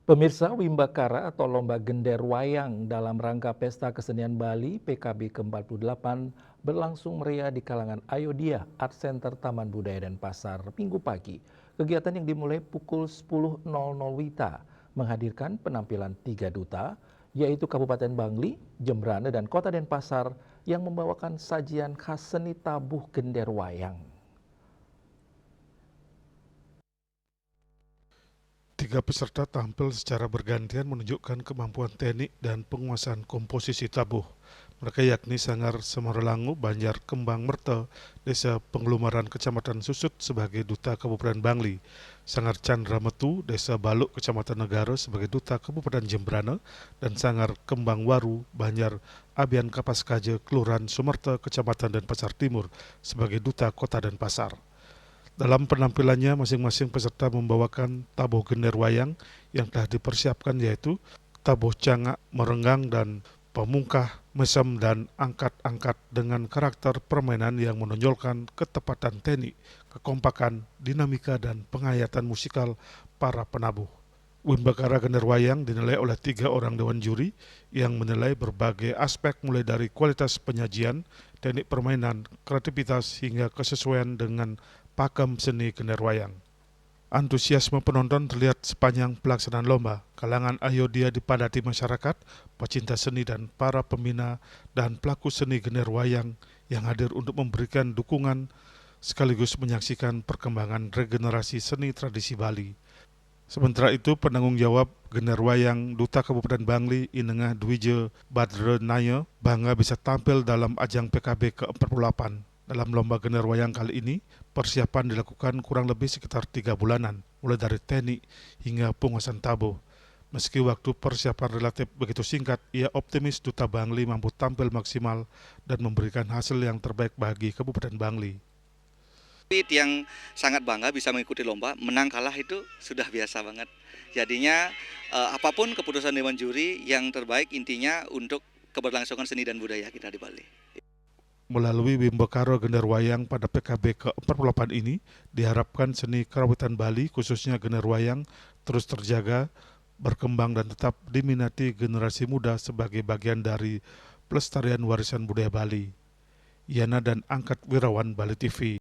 Pemirsa, Wimbakara atau Lomba Gender Wayang dalam rangka Pesta Kesenian Bali PKB ke-48 berlangsung meriah di kalangan Ayodhya Art Center Taman Budaya dan Pasar Minggu pagi. Kegiatan yang dimulai pukul 10.00 WITA menghadirkan penampilan 3 duta, yaitu Kabupaten Bangli, Jembrane, dan Kota Denpasar yang membawakan sajian khas seni tabuh gender wayang. Tiga peserta tampil secara bergantian menunjukkan kemampuan teknik dan penguasaan komposisi tabuh. Mereka yakni Sanggar Semarlangu Banjar Kembang Merta, Desa Penglumaran Kecamatan Susut sebagai Duta Kabupaten Bangli, Sanggar Chandra Metu, Desa Baluk Kecamatan Negara sebagai Duta Kabupaten Jembrane, dan Sanggar Kembang Waru Banjar Abian Kapaskaja Kelurahan Sumerta Kecamatan Denpasar Timur sebagai Duta Kota Denpasar. Dalam penampilannya, masing-masing peserta membawakan tabuh gender wayang yang telah dipersiapkan, yaitu tabuh cangak, merenggang, dan pemungkah, mesem, dan angkat-angkat dengan karakter permainan yang menonjolkan ketepatan teknik, kekompakan, dinamika, dan penghayatan musikal para penabuh. Wimbakara Gender Wayang dinilai oleh 3 orang dewan juri yang menilai berbagai aspek mulai dari kualitas penyajian, teknik permainan, kreativitas, hingga kesesuaian dengan pakem seni gender wayang. Antusiasme penonton terlihat sepanjang pelaksanaan lomba. Kalangan Ayodhya dipadati masyarakat, pecinta seni, dan para pembina dan pelaku seni gender wayang yang hadir untuk memberikan dukungan sekaligus menyaksikan perkembangan regenerasi seni tradisi Bali. Sementara itu, penanggung jawab Gender Wayang Duta Kabupaten Bangli, Inengah Dwije Badrenaya, bangga bisa tampil dalam ajang PKB ke-48. Dalam lomba Gender Wayang kali ini, persiapan dilakukan kurang lebih sekitar 3 bulanan, mulai dari teknik hingga penguasaan tabuh. Meski waktu persiapan relatif begitu singkat, ia optimis Duta Bangli mampu tampil maksimal dan memberikan hasil yang terbaik bagi Kabupaten Bangli. Yang sangat bangga bisa mengikuti lomba, menang kalah itu sudah biasa banget. Jadinya apapun keputusan dewan juri, yang terbaik intinya untuk keberlangsungan seni dan budaya kita di Bali. Melalui Wimbakara Gender Wayang pada PKB ke-48 ini, diharapkan seni kerawitan Bali, khususnya gender wayang, terus terjaga, berkembang, dan tetap diminati generasi muda sebagai bagian dari pelestarian warisan budaya Bali. Yana dan Angkat Wirawan, Bali TV.